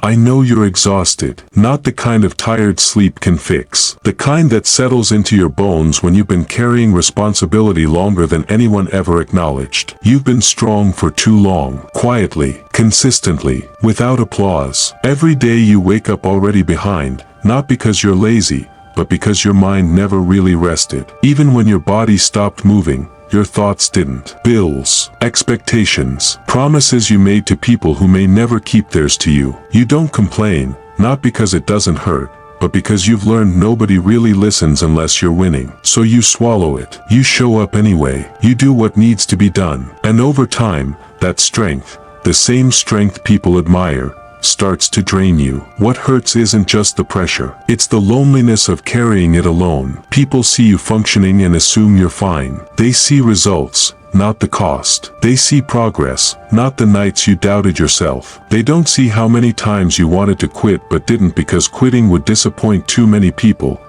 I know you're exhausted, not the kind of tired sleep can fix, the kind that settles into your bones when you've been carrying responsibility longer than anyone ever acknowledged. You've been strong for too long, quietly, consistently, without applause. Every day you wake up already behind, not because you're lazy, but because your mind never really rested. Even when your body stopped moving, your thoughts didn't. Bills, expectations, promises you made to people who may never keep theirs to you. You don't complain, not because it doesn't hurt, but because you've learned nobody really listens unless you're winning. So you swallow it. You show up anyway. You do what needs to be done. And over time, that strength, the same strength people admire, starts to drain you. What hurts isn't just the pressure, it's the loneliness of carrying it alone. People see you functioning and assume you're fine. They see results, not the cost. They see progress, not the nights you doubted yourself. They don't see how many times you wanted to quit but didn't because quitting would disappoint too many people,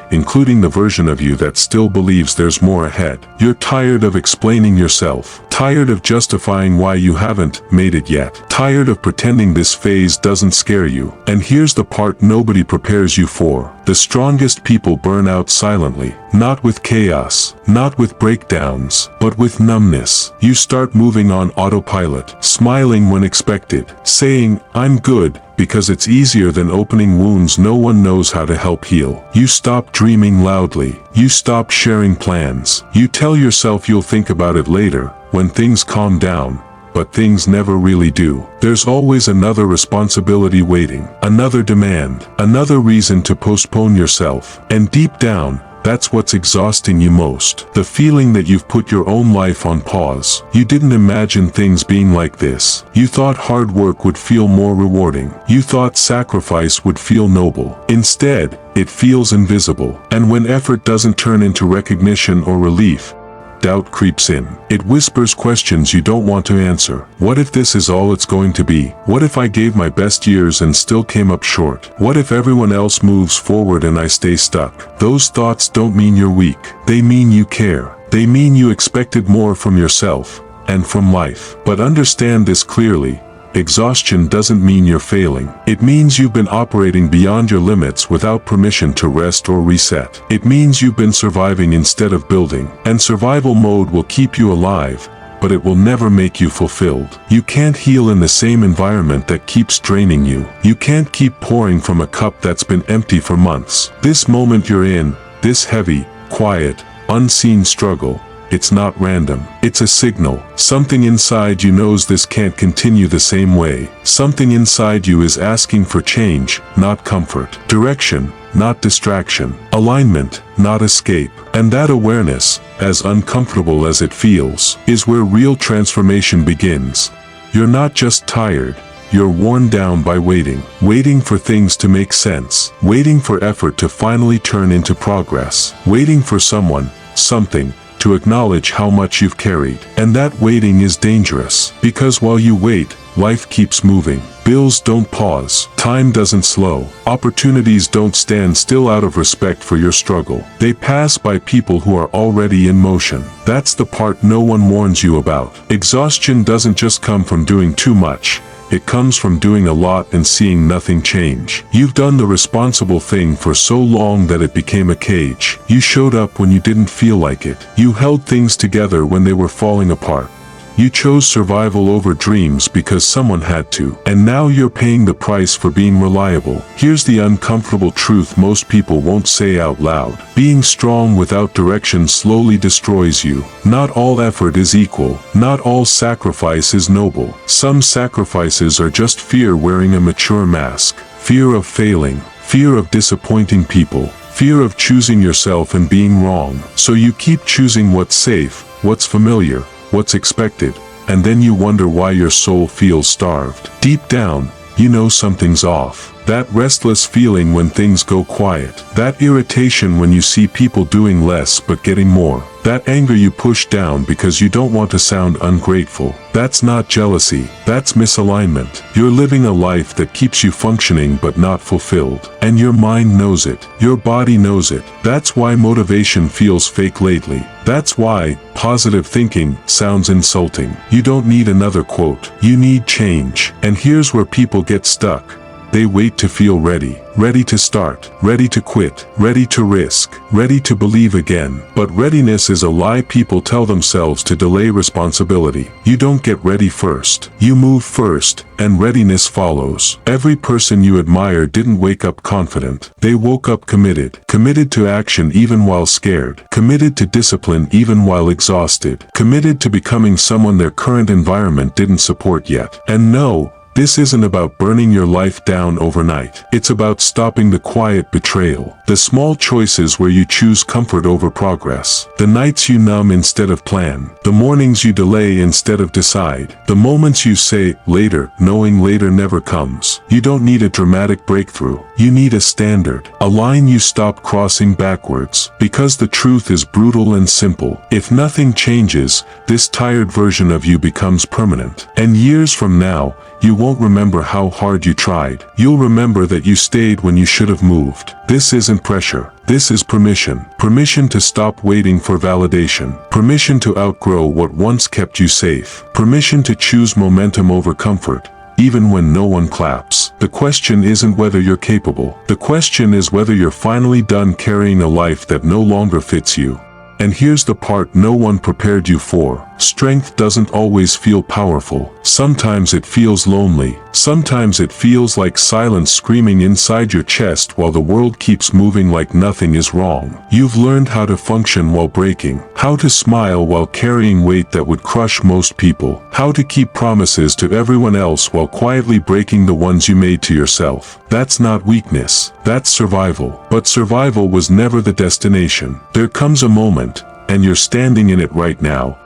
including the version of you that still believes there's more ahead. You're tired of explaining yourself, tired of justifying why you haven't made it yet, tired of pretending this phase doesn't scare you. And here's the part nobody prepares you for. The strongest people burn out silently, not with chaos, not with breakdowns, but with numbness. You start moving on autopilot, smiling when expected, saying, "I'm good," because it's easier than opening wounds no one knows how to help heal. You stop dreaming loudly. You stop sharing plans. You tell yourself you'll think about it later, when things calm down, but things never really do. There's always another responsibility waiting, another demand, another reason to postpone yourself. And deep down, that's what's exhausting you most. The feeling that you've put your own life on pause. You didn't imagine things being like this. You thought hard work would feel more rewarding. You thought sacrifice would feel noble. Instead, it feels invisible. And when effort doesn't turn into recognition or relief, doubt creeps in. It whispers questions you don't want to answer. What if this is all it's going to be? What if I gave my best years and still came up short? What if everyone else moves forward and I stay stuck? Those thoughts don't mean you're weak. They mean you care. They mean you expected more from yourself and from life. But understand this clearly. Exhaustion doesn't mean you're failing. It means you've been operating beyond your limits without permission to rest or reset. It means you've been surviving instead of building. And survival mode will keep you alive, but it will never make you fulfilled. You can't heal in the same environment that keeps draining you. You can't keep pouring from a cup that's been empty for months. This moment you're in, this heavy, quiet, unseen struggle, it's not random. It's a signal. Something inside you knows this can't continue the same way. Something inside you is asking for change, not comfort. Direction, not distraction. Alignment, not escape. And that awareness, as uncomfortable as it feels, is where real transformation begins. You're not just tired. You're worn down by waiting. Waiting for things to make sense. Waiting for effort to finally turn into progress. Waiting for someone, something, to acknowledge how much you've carried. And that waiting is dangerous, because while you wait, life keeps moving. Bills don't pause. Time doesn't slow. Opportunities don't stand still out of respect for your struggle. They pass by people who are already in motion. That's the part no one warns you about. Exhaustion doesn't just come from doing too much. It comes from doing a lot and seeing nothing change. You've done the responsible thing for so long that it became a cage. You showed up when you didn't feel like it. You held things together when they were falling apart. You chose survival over dreams because someone had to. And now you're paying the price for being reliable. Here's the uncomfortable truth most people won't say out loud. Being strong without direction slowly destroys you. Not all effort is equal. Not all sacrifice is noble. Some sacrifices are just fear wearing a mature mask. Fear of failing. Fear of disappointing people. Fear of choosing yourself and being wrong. So you keep choosing what's safe, what's familiar, what's expected, and then you wonder why your soul feels starved. Deep down, you know something's off. That restless feeling when things go quiet. That irritation when you see people doing less but getting more. That anger you push down because you don't want to sound ungrateful. That's not jealousy. That's misalignment. You're living a life that keeps you functioning but not fulfilled. And your mind knows it. Your body knows it. That's why motivation feels fake lately. That's why positive thinking sounds insulting. You don't need another quote. You need change. And here's where people get stuck. They wait to feel ready. Ready to start. Ready to quit. Ready to risk. Ready to believe again. But readiness is a lie people tell themselves to delay responsibility. You don't get ready first. You move first, and readiness follows. Every person you admire didn't wake up confident. They woke up committed. Committed to action even while scared. Committed to discipline even while exhausted. Committed to becoming someone their current environment didn't support yet. And no, this isn't about burning your life down overnight. It's about stopping the quiet betrayal. The small choices where you choose comfort over progress. The nights you numb instead of plan. The mornings you delay instead of decide. The moments you say, later, knowing later never comes. You don't need a dramatic breakthrough. You need a standard. A line you stop crossing backwards. Because the truth is brutal and simple. If nothing changes, this tired version of you becomes permanent. And years from now, you won't remember how hard you tried. You'll remember that you stayed when you should have moved. This isn't pressure. This is permission. Permission to stop waiting for validation. Permission to outgrow what once kept you safe. Permission to choose momentum over comfort, even when no one claps. The question isn't whether you're capable. The question is whether you're finally done carrying a life that no longer fits you. And here's the part no one prepared you for. Strength doesn't always feel powerful. Sometimes it feels lonely. Sometimes it feels like silence screaming inside your chest while the world keeps moving like nothing is wrong. You've learned how to function while breaking. How to smile while carrying weight that would crush most people. How to keep promises to everyone else while quietly breaking the ones you made to yourself. That's not weakness. That's survival. But survival was never the destination. There comes a moment, and you're standing in it right now,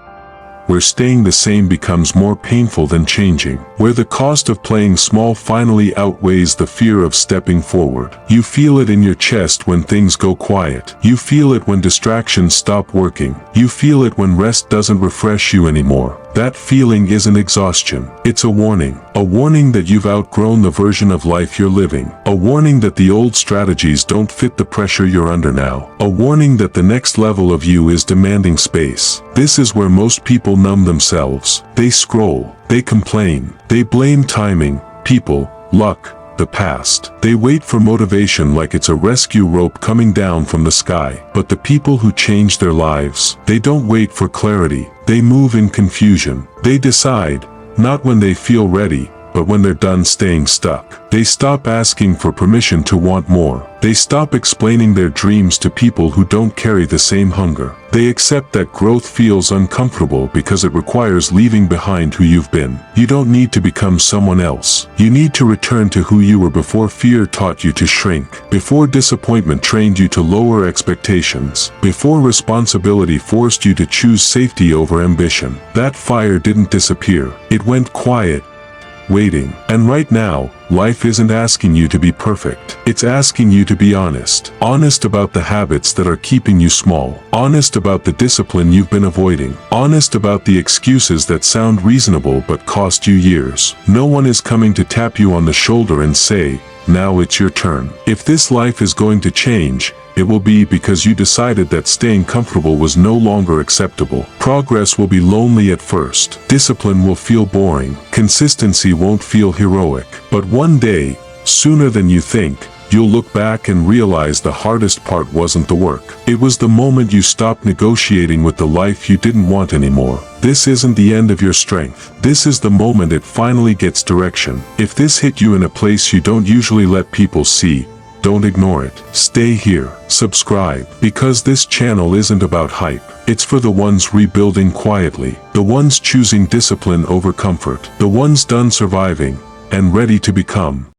where staying the same becomes more painful than changing, where the cost of playing small finally outweighs the fear of stepping forward. You feel it in your chest when things go quiet. You feel it when distractions stop working. You feel it when rest doesn't refresh you anymore. That feeling isn't exhaustion. It's a warning. A warning that you've outgrown the version of life you're living. A warning that the old strategies don't fit the pressure you're under now. A warning that the next level of you is demanding space. This is where most people numb themselves. They scroll. They complain. They blame timing, people, luck, the past. They wait for motivation like it's a rescue rope coming down from the sky. But the people who change their lives, they don't wait for clarity. They move in confusion. They decide, not when they feel ready, but when they're done staying stuck. They stop asking for permission to want more. They stop explaining their dreams to people who don't carry the same hunger. They accept that growth feels uncomfortable because it requires leaving behind who you've been. You don't need to become someone else. You need to return to who you were before fear taught you to shrink, before disappointment trained you to lower expectations, before responsibility forced you to choose safety over ambition. That fire didn't disappear. It went quiet, waiting. And right now, life isn't asking you to be perfect. It's asking you to be honest. Honest about the habits that are keeping you small. Honest about the discipline you've been avoiding. Honest about the excuses that sound reasonable but cost you years. No one is coming to tap you on the shoulder and say, now it's your turn. If this life is going to change, it will be because you decided that staying comfortable was no longer acceptable. Progress will be lonely at first. Discipline will feel boring. Consistency won't feel heroic. But one day, sooner than you think, you'll look back and realize the hardest part wasn't the work. It was the moment you stopped negotiating with the life you didn't want anymore. This isn't the end of your strength. This is the moment it finally gets direction. If this hit you in a place you don't usually let people see, don't ignore it. Stay here. Subscribe. Because this channel isn't about hype. It's for the ones rebuilding quietly. The ones choosing discipline over comfort. The ones done surviving and ready to become.